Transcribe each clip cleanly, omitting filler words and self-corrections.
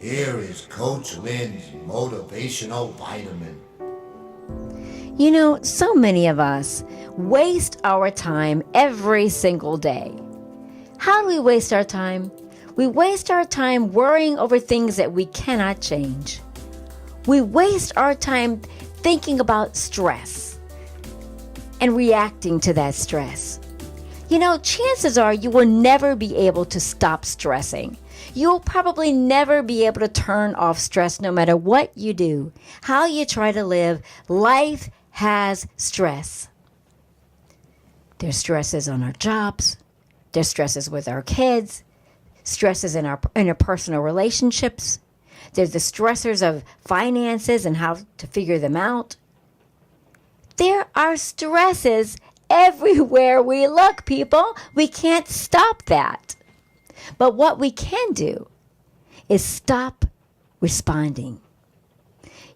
Here is Coach Lynn's Motivational Vitamin. You know, so many of us waste our time every single day. How do we waste our time? We waste our time worrying over things that we cannot change. We waste our time thinking about stress and reacting to that stress. You know, chances are you will never be able to stop stressing. You'll probably never be able to turn off stress no matter what you do, how you try to live. Life has stress. There's stresses on our jobs. There's stresses with our kids. Stresses in our interpersonal relationships. There's the stressors of finances and how to figure them out. There are stresses everywhere we look, people. We can't stop that. But what we can do is stop responding.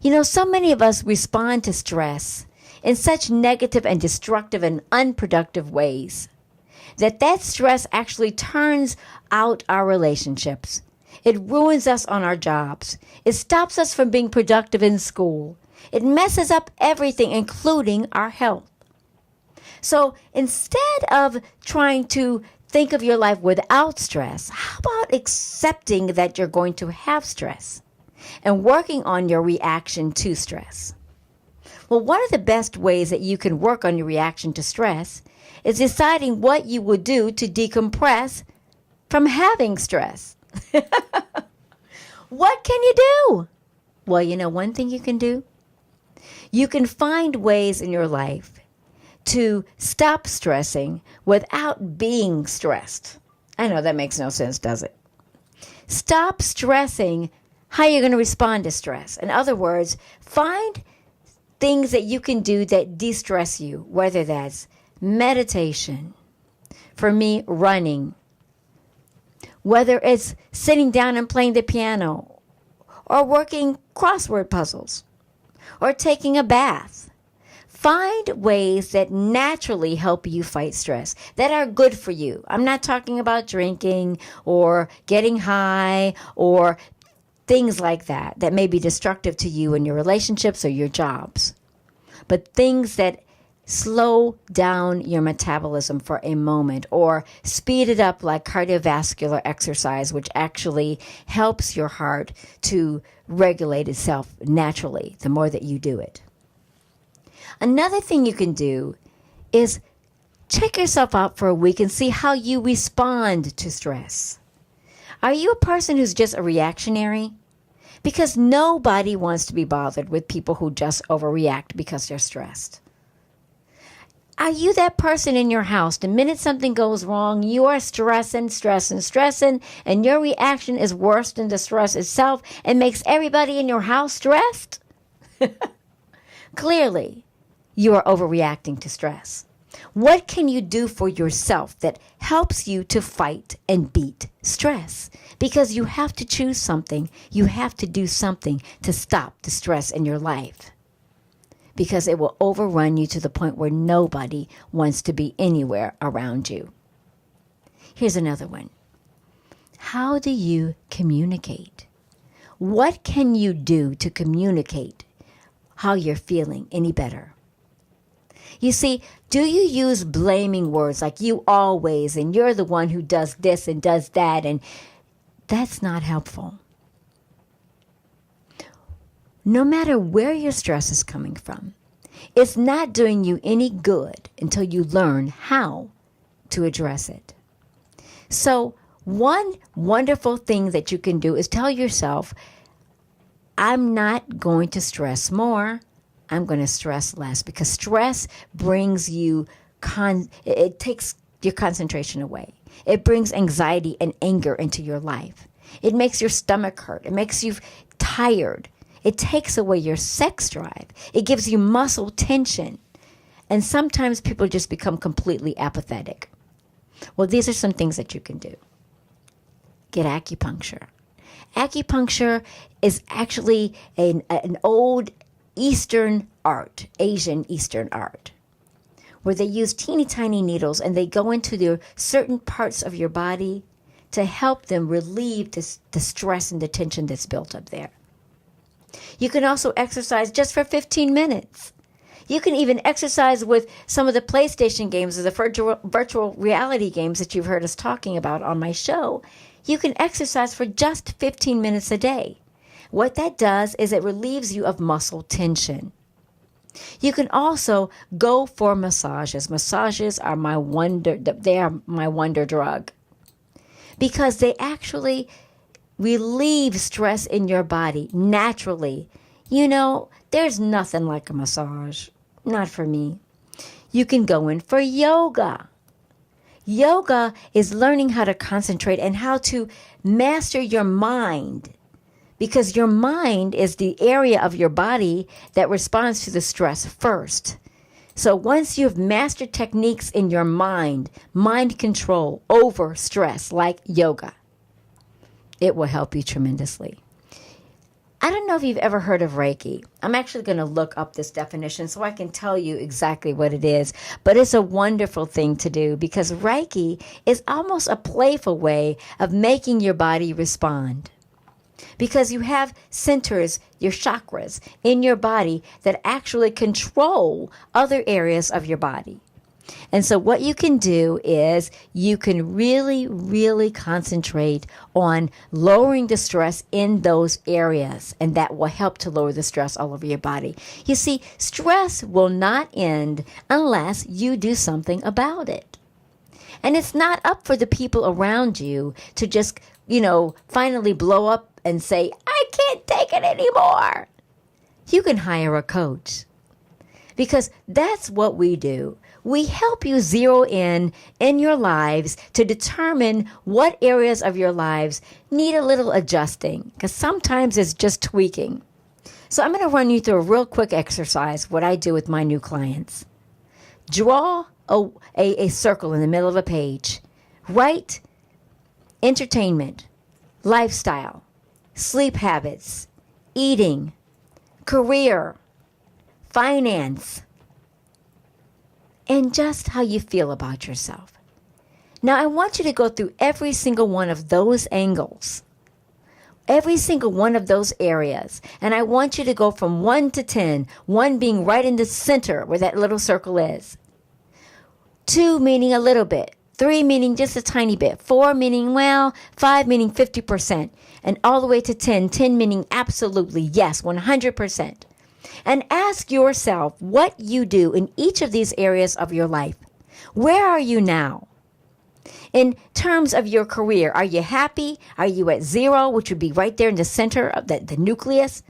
You know, so many of us respond to stress in such negative and destructive and unproductive ways that stress actually turns out our relationships. It ruins us on our jobs. It stops us from being productive in school. It messes up everything, including our health. So instead of trying to think of your life without stress, how about accepting that you're going to have stress and working on your reaction to stress? Well, one of the best ways that you can work on your reaction to stress is deciding what you would do to decompress from having stress. What can you do? Well, you know one thing you can do? You can find ways in your life to stop stressing without being stressed. I know that makes no sense, does it? Stop stressing how you're going to respond to stress. In other words, find things that you can do that de-stress you, whether that's meditation, for me, running, whether it's sitting down and playing the piano, or working crossword puzzles, or taking a bath. Find ways that naturally help you fight stress, that are good for you. I'm not talking about drinking or getting high or things like that may be destructive to you in your relationships or your jobs. But things that slow down your metabolism for a moment or speed it up like cardiovascular exercise, which actually helps your heart to regulate itself naturally the more that you do it. Another thing you can do is check yourself out for a week and see how you respond to stress. Are you a person who's just a reactionary? Because nobody wants to be bothered with people who just overreact because they're stressed. Are you that person in your house, the minute something goes wrong, you are stressing, and your reaction is worse than the stress itself and makes everybody in your house stressed? Clearly, you are overreacting to stress. What can you do for yourself that helps you to fight and beat stress? Because you have to choose something. You have to do something to stop the stress in your life. Because it will overrun you to the point where nobody wants to be anywhere around you. Here's another one. How do you communicate? What can you do to communicate how you're feeling any better? You see, do you use blaming words like you always and you're the one who does this and does that, and that's not helpful. No matter where your stress is coming from, it's not doing you any good until you learn how to address it. So one wonderful thing that you can do is tell yourself, I'm not going to stress more. I'm going to stress less, because stress brings you, it takes your concentration away. It brings anxiety and anger into your life. It makes your stomach hurt. It makes you tired. It takes away your sex drive. It gives you muscle tension. And sometimes people just become completely apathetic. Well, these are some things that you can do. Get acupuncture. Acupuncture is actually an old Eastern art, Asian Eastern art, where they use teeny tiny needles and they go into the certain parts of your body to help them relieve the stress and the tension that's built up there. You can also exercise just for 15 minutes. You can even exercise with some of the PlayStation games or the virtual reality games that you've heard us talking about on my show. You can exercise for just 15 minutes a day. What that does is it relieves you of muscle tension. You can also go for massages. Massages are my wonder drug because they actually relieve stress in your body naturally. You know, there's nothing like a massage. Not for me. You can go in for yoga. Yoga is learning how to concentrate and how to master your mind, because your mind is the area of your body that responds to the stress first. So once you've mastered techniques in your mind control over stress like yoga, it will help you tremendously. I don't know if you've ever heard of Reiki. I'm actually going to look up this definition so I can tell you exactly what it is. But it's a wonderful thing to do because Reiki is almost a playful way of making your body respond. Because you have centers, your chakras, in your body that actually control other areas of your body. And so what you can do is you can really, really concentrate on lowering the stress in those areas. And that will help to lower the stress all over your body. You see, stress will not end unless you do something about it. And it's not up for the people around you to just, finally blow up and say, I can't take it anymore. You can hire a coach. Because that's what we do. We help you zero in your lives to determine what areas of your lives need a little adjusting. Because sometimes it's just tweaking. So I'm going to run you through a real quick exercise, what I do with my new clients. Draw a circle in the middle of a page. Write entertainment, lifestyle, sleep habits, eating, career, finance, and just how you feel about yourself. Now, I want you to go through every single one of those angles, every single one of those areas, and I want you to go from 1 to 10, 1 being right in the center where that little circle is, 2 meaning a little bit, 3 meaning just a tiny bit, 4 meaning, 5 meaning 50%, and all the way to 10 meaning absolutely, yes, 100%. And ask yourself what you do in each of these areas of your life. Where are you now? In terms of your career, are you happy? Are you at 0, which would be right there in the center of the nucleus?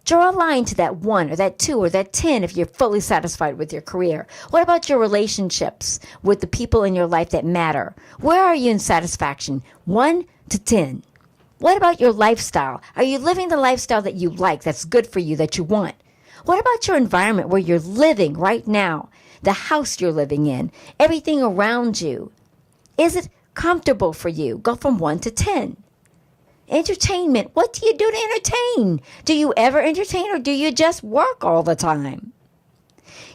Draw a line to that 1 or that 2 or that 10 if you're fully satisfied with your career. What about your relationships with the people in your life that matter? Where are you in satisfaction? 1 to 10. What about your lifestyle? Are you living the lifestyle that you like, that's good for you, that you want? What about your environment where you're living right now? The house you're living in, everything around you. Is it comfortable for you? Go from 1 to 10. Entertainment. What do you do to entertain? Do you ever entertain or do you just work all the time?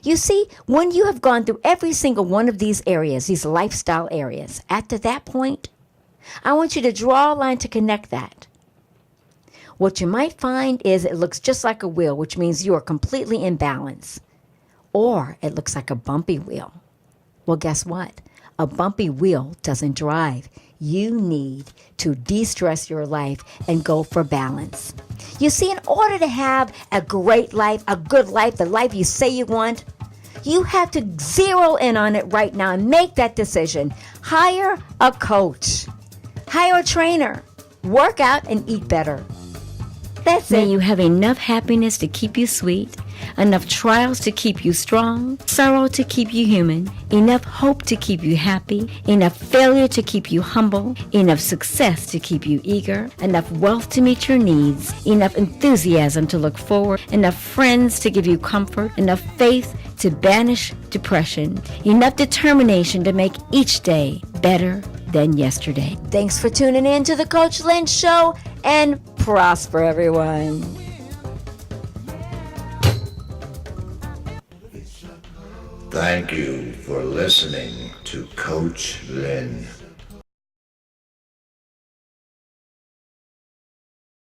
You see, when you have gone through every single one of these areas, these lifestyle areas, after that point, I want you to draw a line to connect that. What you might find is it looks just like a wheel, which means you are completely in balance. Or it looks like a bumpy wheel. Well, guess what? A bumpy wheel doesn't drive. You need to de-stress your life and go for balance. You see, in order to have a great life, a good life, the life you say you want, you have to zero in on it right now and make that decision. Hire a coach. Hire a trainer. Work out and eat better. That's it. May you have enough happiness to keep you sweet, enough trials to keep you strong, sorrow to keep you human, enough hope to keep you happy, enough failure to keep you humble, enough success to keep you eager, enough wealth to meet your needs, enough enthusiasm to look forward, enough friends to give you comfort, enough faith to banish depression, enough determination to make each day better than yesterday. Thanks for tuning in to the Coach Lynn Show, and prosper, everyone. Thank you for listening to Coach Lynn.